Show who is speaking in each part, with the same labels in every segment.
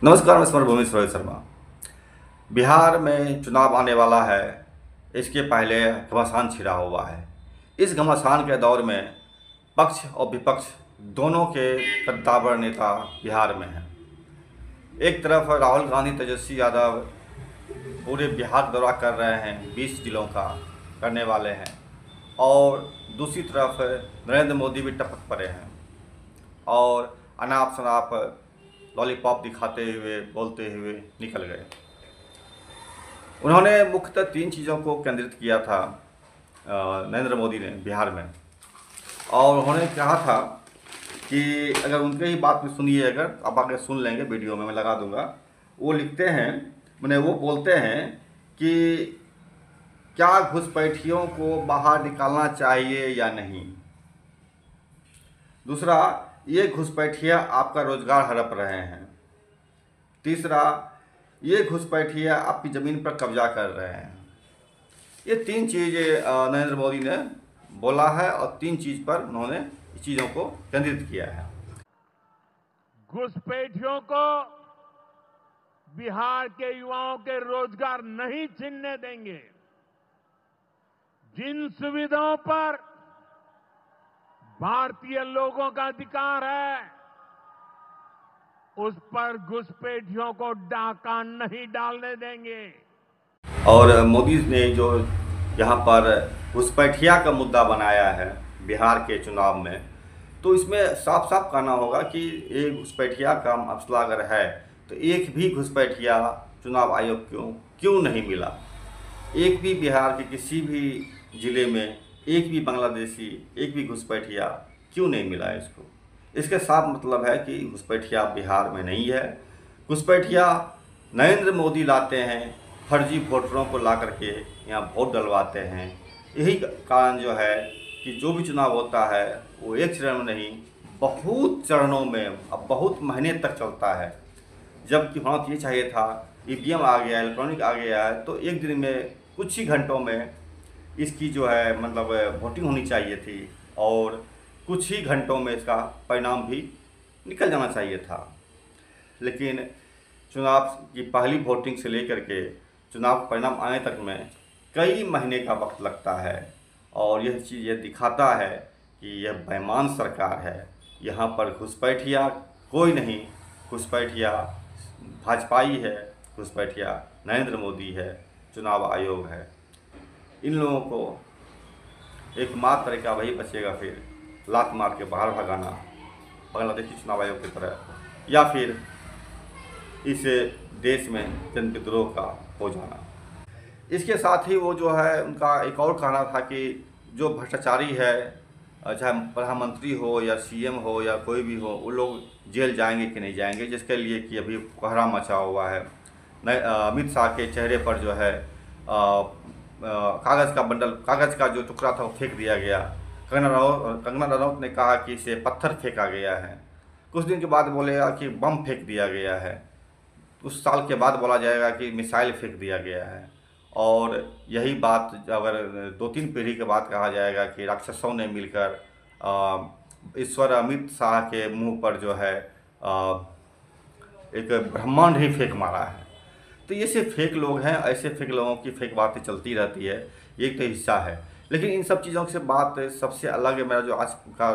Speaker 1: नमस्कार, मैं स्मरण भूमिश रोहित शर्मा। बिहार में चुनाव आने वाला है। इसके पहले घमासान छिड़ा हुआ है। इस घमासान के दौर में पक्ष और विपक्ष दोनों के कद्दावर नेता बिहार में हैं। एक तरफ राहुल गांधी, तेजस्वी यादव पूरे बिहार का दौरा कर रहे हैं, 20 जिलों का करने वाले हैं, और दूसरी तरफ नरेंद्र मोदी भी टपक पड़े हैं और अनाप शनाप लॉलीपॉप दिखाते हुए, बोलते हुए निकल गए। उन्होंने मुख्यतः 3 चीज़ों को केंद्रित किया था नरेंद्र मोदी ने बिहार में, और उन्होंने कहा था कि अगर उनके ही बात में सुनिए, अगर आप आगे सुन लेंगे, वीडियो में मैं लगा दूंगा। वो लिखते हैं, मैंने वो बोलते हैं कि क्या घुसपैठियों को बाहर निकालना चाहिए या नहीं। दूसरा, ये घुसपैठिया आपका रोजगार हड़प रहे हैं। तीसरा, ये घुसपैठिया आपकी ज़मीन पर कब्जा कर रहे हैं। ये 3 चीज़ें नरेंद्र मोदी ने बोला है और 3 चीज़ पर उन्होंने चीज़ों को केंद्रित किया है।
Speaker 2: घुसपैठियों को बिहार के युवाओं के रोजगार नहीं छीनने देंगे। जिन सुविधाओं पर भारतीय लोगों का अधिकार है, उस पर घुसपैठियों को डाका नहीं डालने देंगे।
Speaker 1: और मोदी ने जो यहाँ पर घुसपैठिया का मुद्दा बनाया है बिहार के चुनाव में, तो इसमें साफ साफ कहना होगा कि ये घुसपैठिया का मसला अगर है तो एक भी घुसपैठिया चुनाव आयोग क्यों नहीं मिला। एक भी बिहार के किसी भी ज़िले में एक भी बांग्लादेशी, एक भी घुसपैठिया क्यों नहीं मिला इसको। इसके साफ मतलब है कि घुसपैठिया बिहार में नहीं है। घुसपैठिया नरेंद्र मोदी लाते हैं, फर्जी वोटरों को ला करके यहाँ वोट डलवाते हैं। यही कारण जो है कि जो भी चुनाव होता है वो एक चरण में नहीं, बहुत चरणों में, अब बहुत महीने तक चलता है। जबकि होना ये चाहिए था, ईवीएम आ गया, इलेक्ट्रॉनिक आ गया है, तो एक दिन में, कुछ ही घंटों में इसकी जो है मतलब वोटिंग होनी चाहिए थी और कुछ ही घंटों में इसका परिणाम भी निकल जाना चाहिए था। लेकिन चुनाव की पहली वोटिंग से लेकर के चुनाव परिणाम आने तक में कई महीने का वक्त लगता है, और यह चीज़ ये दिखाता है कि यह बेईमान सरकार है। यहाँ पर घुसपैठिया कोई नहीं, घुसपैठिया भाजपाई है, घुसपैठिया नरेंद्र मोदी है, चुनाव आयोग है। इन लोगों को एकमात्र तरीका वही बचेगा, फिर लात मार के बाहर भगाना बांग्लादेशी चुनाव आयोग की तरह, या फिर इस देश में जन विद्रोह का हो जाना। इसके साथ ही वो जो है, उनका एक और कहना था कि जो भ्रष्टाचारी है, चाहे प्रधानमंत्री हो या सीएम हो या कोई भी हो, वो लोग जेल जाएंगे कि नहीं जाएंगे, जिसके लिए कि अभी कोहरा मचा हुआ है। अमित शाह के चेहरे पर जो है कागज़ का जो टुकड़ा था वो फेंक दिया गया। कंगना रनौत ने कहा कि इसे पत्थर फेंका गया है। कुछ दिन के बाद बोलेगा कि बम फेंक दिया गया है। कुछ साल के बाद बोला जाएगा कि मिसाइल फेंक दिया गया है। और यही बात अगर 2-3 पीढ़ी के बाद कहा जाएगा कि राक्षसों ने मिलकर ईश्वर अमित शाह के मुंह पर जो है एक ब्रह्मांड ही फेंक मारा है। तो ये सिर्फ फेक लोग हैं, ऐसे फेक लोगों की फेक बातें चलती रहती है, ये तो हिस्सा है। लेकिन इन सब चीज़ों से बात सबसे अलग है। मेरा जो आज का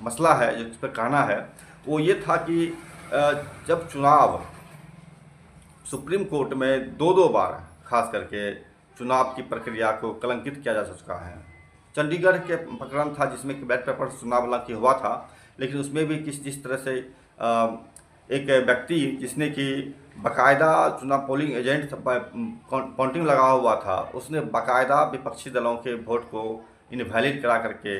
Speaker 1: मसला है, जो इस पर कहना है, वो ये था कि जब चुनाव सुप्रीम कोर्ट में 2-2 बार खास करके चुनाव की प्रक्रिया को कलंकित किया जा चुका है। चंडीगढ़ के प्रकरण था जिसमें कि बैलेट पेपर चुनाव हालांकि हुआ था, लेकिन उसमें भी जिस तरह से एक व्यक्ति जिसने कि बाकायदा चुनाव पोलिंग एजेंट काउंटिंग लगा हुआ था, उसने बाकायदा विपक्षी दलों के वोट को इनवैलिड करा करके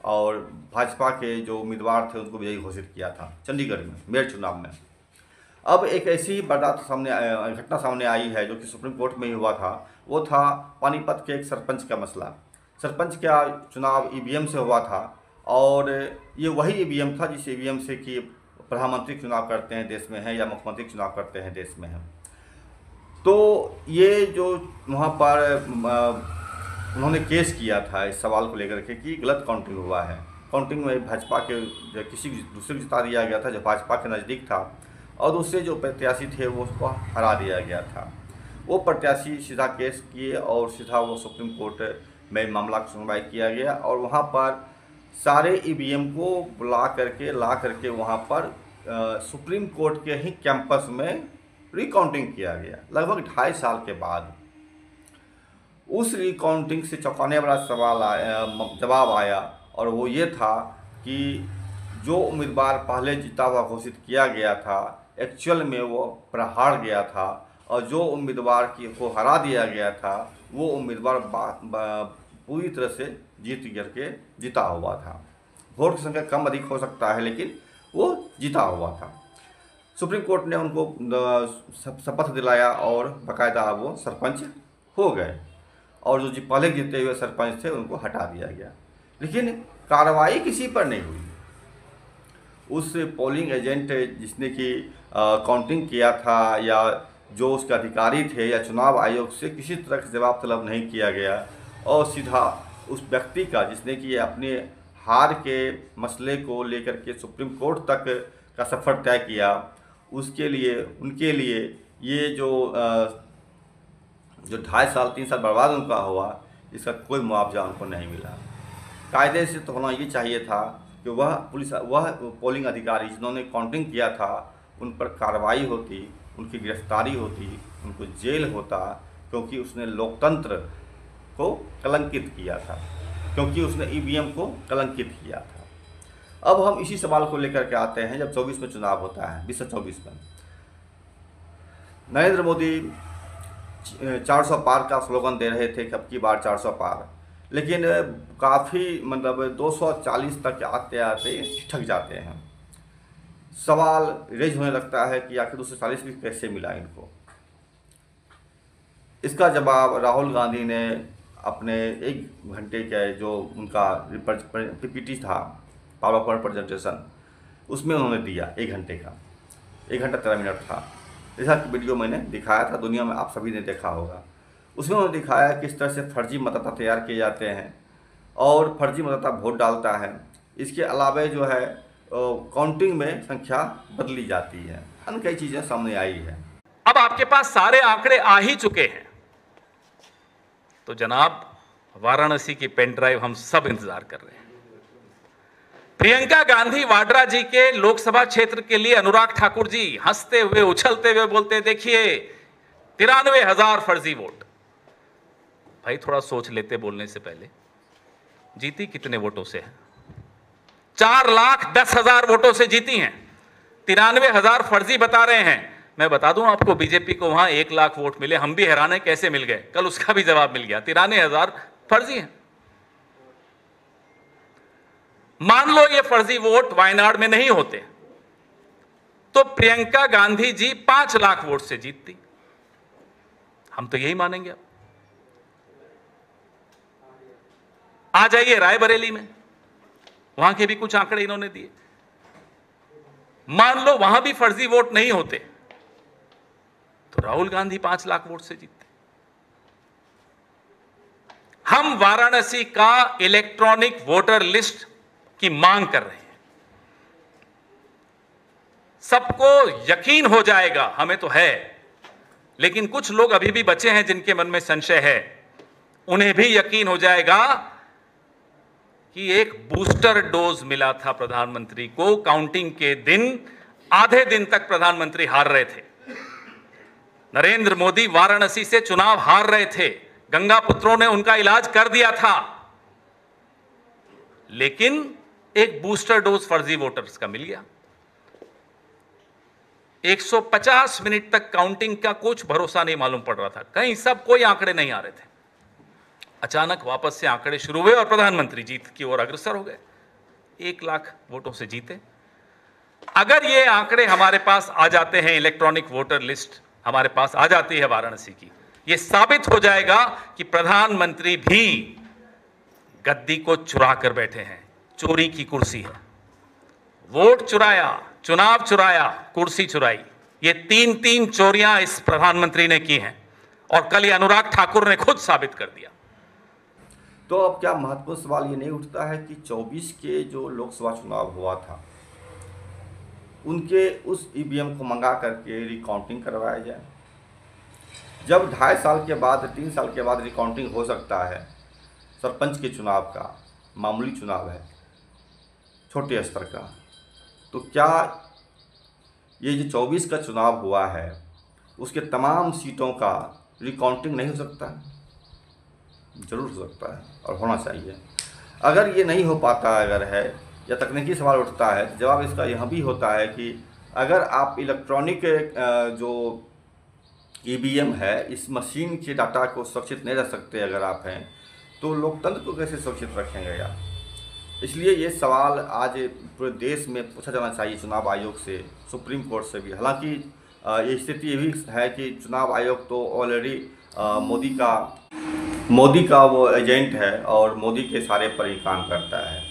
Speaker 1: और भाजपा के जो उम्मीदवार थे उनको विजयी घोषित किया था चंडीगढ़ में मेयर चुनाव में। अब एक ऐसी ही घटना सामने आई है जो कि सुप्रीम कोर्ट में ही हुआ था। वो था पानीपत के एक सरपंच का मसला। सरपंच का चुनाव ईवीएम से हुआ था, और ये वही ईवीएम था जिस ईवीएम से कि प्रधानमंत्री चुनाव करते हैं देश में है, या मुख्यमंत्री चुनाव करते हैं देश में है। तो ये जो वहाँ पर उन्होंने केस किया था इस सवाल को लेकर के कि गलत काउंटिंग हुआ है। काउंटिंग में भाजपा के किसी दूसरे को जिता दिया गया था जो भाजपा के नज़दीक था, और दूसरे जो प्रत्याशी थे वो उसको हरा दिया गया था। वो प्रत्याशी सीधा केस किए और सीधा वो सुप्रीम कोर्ट में मामला की सुनवाई किया गया और वहाँ पर सारे ईवीएम को ला करके वहाँ पर सुप्रीम कोर्ट के ही कैंपस में रिकाउंटिंग किया गया लगभग 2.5 साल के बाद। उस रिकाउंटिंग से चौंकाने वाला जवाब आया और वो ये था कि जो उम्मीदवार पहले जीता हुआ घोषित किया गया था एक्चुअल में वो हार गया था और जो उम्मीदवार को हरा दिया गया था वो उम्मीदवार पूरी तरह से जीता हुआ था। वोट की संख्या कम अधिक हो सकता है लेकिन वो जीता हुआ था। सुप्रीम कोर्ट ने उनको शपथ दिलाया और बाकायदा वो सरपंच हो गए और जो पहले जीते हुए सरपंच थे उनको हटा दिया गया, लेकिन कार्रवाई किसी पर नहीं हुई। उस पोलिंग एजेंट जिसने कि काउंटिंग किया था या जो उसके अधिकारी थे या चुनाव आयोग से किसी तरह का जवाब तलब नहीं किया गया और सीधा उस व्यक्ति का जिसने कि अपने हार के मसले को लेकर के सुप्रीम कोर्ट तक का सफ़र तय किया उनके लिए ये जो 2.5 साल 3 साल बर्बाद उनका हुआ, इसका कोई मुआवजा उनको नहीं मिला। कायदे से तो होना ये चाहिए था कि वह पोलिंग अधिकारी जिन्होंने काउंटिंग किया था उन पर कार्रवाई होती, उनकी गिरफ्तारी होती, उनको जेल होता, क्योंकि उसने लोकतंत्र को कलंकित किया था, क्योंकि उसने ईवीएम को कलंकित किया था। अब हम इसी सवाल को लेकर के आते हैं जब 24 में चुनाव होता है, 2024 में नरेंद्र मोदी 400 पार का स्लोगन दे रहे थे कि अब की बार 400 पार, लेकिन काफ़ी मतलब 240 तक आते आते ठक जाते हैं। सवाल रेज होने लगता है कि आखिर 240 भी कैसे मिला इनको। इसका जवाब राहुल गांधी ने अपने 1 घंटे के जो उनका पीपीटी था, पावर पॉइंट प्रेजेंटेशन, उसमें उन्होंने दिया 1 घंटे का, 1 घंटा 13 मिनट था। जैसा कि वीडियो मैंने दिखाया था, दुनिया में आप सभी ने देखा होगा। उसमें उन्होंने दिखाया किस तरह से फर्जी मतदाता तैयार किए जाते हैं और फर्जी मतदाता वोट डालता है। इसके अलावा जो है काउंटिंग में संख्या बदली जाती है, अन्य कई चीज़ें सामने आई है।
Speaker 3: अब आपके पास सारे आंकड़े आ ही चुके हैं, तो जनाब वाराणसी की पेन ड्राइव हम सब इंतजार कर रहे हैं। प्रियंका गांधी वाड्रा जी के लोकसभा क्षेत्र के लिए अनुराग ठाकुर जी हंसते हुए उछलते हुए बोलते, देखिए 93,000 फर्जी वोट। भाई थोड़ा सोच लेते बोलने से पहले, जीती कितने वोटों से है? 4,10,000 वोटों से जीती हैं। 93,000 फर्जी बता रहे हैं। मैं बता दूं आपको, बीजेपी को वहां 1 लाख वोट मिले, हम भी हैरान है कैसे मिल गए, कल उसका भी जवाब मिल गया। 93,000 फर्जी हैं। मान लो ये फर्जी वोट वायनाड में नहीं होते तो प्रियंका गांधी जी 5 लाख वोट से जीतती। हम तो यही मानेंगे। अब आ जाइए रायबरेली में, वहां के भी कुछ आंकड़े इन्होंने दिए। मान लो वहां भी फर्जी वोट नहीं होते तो राहुल गांधी 5 लाख वोट से जीतते। हम वाराणसी का इलेक्ट्रॉनिक वोटर लिस्ट की मांग कर रहे हैं। सबको यकीन हो जाएगा, हमें तो है, लेकिन कुछ लोग अभी भी बचे हैं जिनके मन में संशय है, उन्हें भी यकीन हो जाएगा कि एक बूस्टर डोज मिला था प्रधानमंत्री को। काउंटिंग के दिन आधे दिन तक प्रधानमंत्री हार रहे थे। नरेंद्र मोदी वाराणसी से चुनाव हार रहे थे, गंगा पुत्रों ने उनका इलाज कर दिया था, लेकिन एक बूस्टर डोज फर्जी वोटर्स का मिल गया। 150 मिनट तक काउंटिंग का कुछ भरोसा नहीं मालूम पड़ रहा था, कहीं सब कोई आंकड़े नहीं आ रहे थे। अचानक वापस से आंकड़े शुरू हुए और प्रधानमंत्री जीत की ओर अग्रसर हो गए। 1 लाख वोटों से जीते। अगर ये आंकड़े हमारे पास आ जाते हैं, इलेक्ट्रॉनिक वोटर लिस्ट हमारे पास आ जाती है वाराणसी की, ये साबित हो जाएगा कि प्रधानमंत्री भी गद्दी को चुरा कर बैठे हैं। चोरी की कुर्सी है। वोट चुराया, चुनाव चुराया, कुर्सी चुराई, ये 3 चोरियां इस प्रधानमंत्री ने की हैं और कल ये अनुराग ठाकुर ने खुद साबित कर दिया।
Speaker 1: तो अब क्या महत्वपूर्ण सवाल ये नहीं उठता है कि 24 के जो लोकसभा चुनाव हुआ था उनके उस ईवीएम को मंगा करके रिकाउंटिंग करवाया जाए। जब 2.5 साल के बाद 3 साल के बाद रिकाउंटिंग हो सकता है, सरपंच के चुनाव का मामूली चुनाव है, छोटे स्तर का, तो क्या ये जो 24 का चुनाव हुआ है उसके तमाम सीटों का रिकाउंटिंग नहीं हो सकता है? जरूर हो सकता है और होना चाहिए। अगर ये नहीं हो पाता अगर है या तकनीकी सवाल उठता है तो जवाब इसका यह भी होता है कि अगर आप इलेक्ट्रॉनिक जो ईवीएम है इस मशीन के डाटा को सुरक्षित नहीं रख सकते अगर आप हैं, तो लोकतंत्र को कैसे सुरक्षित रखेंगे यार? इसलिए ये सवाल आज पूरे देश में पूछा जाना चाहिए चुनाव आयोग से, सुप्रीम कोर्ट से भी। हालांकि ये स्थिति ये भी है कि चुनाव आयोग तो ऑलरेडी मोदी का वो एजेंट है और मोदी के सारे पर ही काम करता है।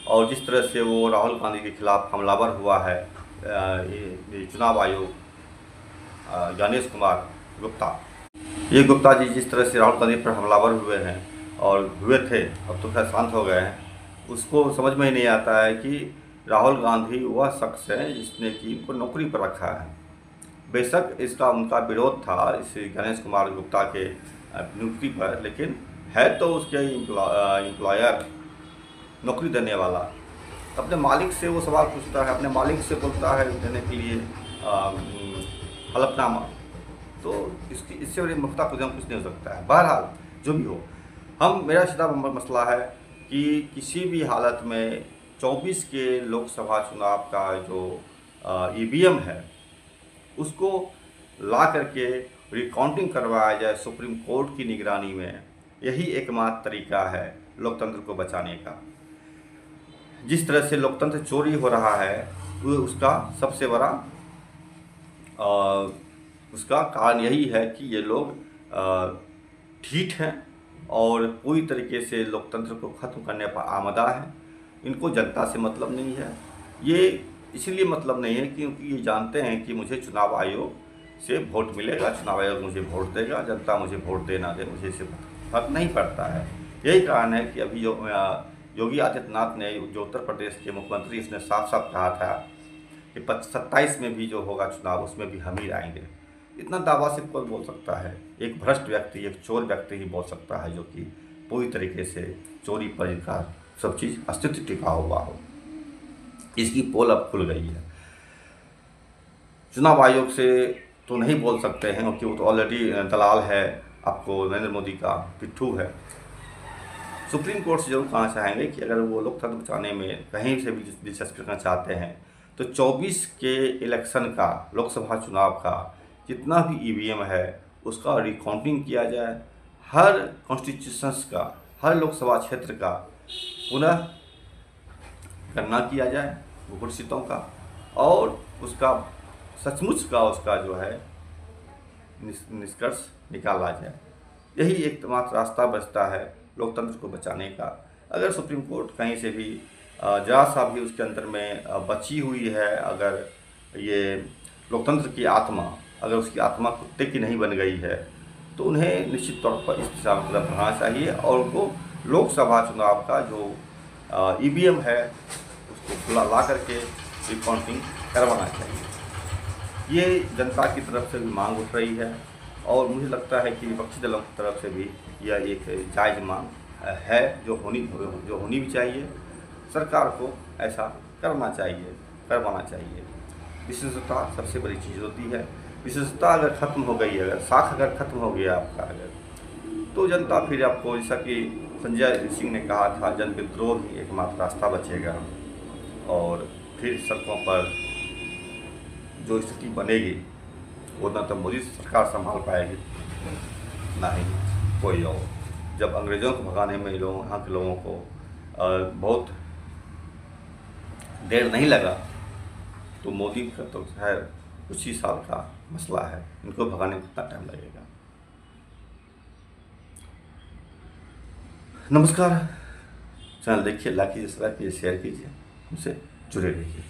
Speaker 1: और जिस तरह से वो राहुल गांधी के खिलाफ हमलावर हुआ है ये चुनाव आयोग, गणेश कुमार गुप्ता, ये गुप्ता जी जिस तरह से राहुल गांधी पर हमलावर हुए हैं और हुए थे, अब तो खैर शांत हो गए हैं, उसको समझ में ही नहीं आता है कि राहुल गांधी वह शख्स है जिसने कि उनको नौकरी पर रखा है। बेशक इसका उनका विरोध था इस गणेश कुमार गुप्ता के नियुक्ति पर, लेकिन है तो उसके एम्प्लॉयर, नौकरी देने वाला। अपने मालिक से वो सवाल पूछता है, अपने मालिक से बोलता है देने के लिए हलफनामा, तो इससे बड़ी मुफ्ता कुछ नहीं हो सकता है। बहरहाल जो भी हो, मेरा सीधा मसला है कि किसी भी हालत में 24 के लोकसभा चुनाव का जो ईवीएम है उसको ला करके रिकाउंटिंग करवाया जाए सुप्रीम कोर्ट की निगरानी में। यही एकमात्र तरीका है लोकतंत्र को बचाने का। जिस तरह से लोकतंत्र चोरी हो रहा है वो उसका सबसे बड़ा उसका कारण यही है कि ये लोग ढीठ हैं और पूरी तरीके से लोकतंत्र को ख़त्म करने पर आमदा है। इनको जनता से मतलब नहीं है। ये इसलिए मतलब नहीं है क्योंकि ये जानते हैं कि मुझे चुनाव आयोग से वोट मिलेगा, चुनाव आयोग मुझे वोट देगा, जनता मुझे वोट दे ना दे मुझे इससे फर्क नहीं पड़ता है। यही कारण है कि अभी योगी आदित्यनाथ ने जो उत्तर प्रदेश के मुख्यमंत्री, इसने साफ साफ कहा था कि 27 में भी जो होगा चुनाव उसमें भी हम ही आएंगे। इतना दावा से कोई बोल सकता है? एक भ्रष्ट व्यक्ति, एक चोर व्यक्ति ही बोल सकता है जो कि पूरी तरीके से चोरी पर इनका सब चीज़ अस्तित्व टिका हुआ हो। इसकी पोल अब खुल गई है। चुनाव आयोग से तो नहीं बोल सकते हैं क्योंकि वो तो ऑलरेडी दलाल है, आपको नरेंद्र मोदी का पिट्ठू है। सुप्रीम कोर्ट से जरूर कहना चाहेंगे कि अगर वो लोकतंत्र बचाने में कहीं से भी दिलचस्पी रखना चाहते हैं तो 24 के इलेक्शन का, लोकसभा चुनाव का जितना भी ईवीएम है उसका रिकाउंटिंग किया जाए। हर कॉन्स्टिट्यूशंस का, हर लोकसभा क्षेत्र का पुनः गणना किया जाए वोट सीटों का, और उसका सचमुच का उसका जो है निष्कर्ष निकाला जाए। यही एकमात्र रास्ता बचता है लोकतंत्र को बचाने का। अगर सुप्रीम कोर्ट कहीं से भी जरा सा भी उसके अंदर में बची हुई है, अगर ये लोकतंत्र की आत्मा, अगर उसकी आत्मा कुत्ते की नहीं बन गई है, तो उन्हें निश्चित तौर पर इस दिशा में कदम बढ़ाना चाहिए और उनको लोकसभा चुनाव का जो ईवीएम है उसको ला करके रिकाउंटिंग करवाना चाहिए। ये जनता की तरफ से भी मांग उठ रही है और मुझे लगता है कि विपक्षी दलों की तरफ से भी यह एक जायज़ मांग है जो होनी भी चाहिए। सरकार को ऐसा करवाना चाहिए। विशेषता सबसे बड़ी चीज़ होती है। विशेषता अगर ख़त्म हो गई, अगर साख अगर ख़त्म हो गया आपका, अगर तो जनता फिर आपको, जैसा कि संजय सिंह ने कहा था, जन विद्रोह ही एकमात्र रास्ता बचेगा और फिर सड़कों पर जो स्थिति बनेगी वो ना तो मोदी सरकार संभाल पाएगी ना ही कोई और। जब अंग्रेज़ों को भगाने में यहाँ के लोगों को बहुत देर नहीं लगा, तो मोदी का तो खैर कुछ ही साल का मसला है, इनको भगाने में कितना टाइम लगेगा। नमस्कार, चैनल देखिए, लाइक कीजिए, सब्सक्राइब कीजिए, शेयर कीजिए, हमसे जुड़े रहिए।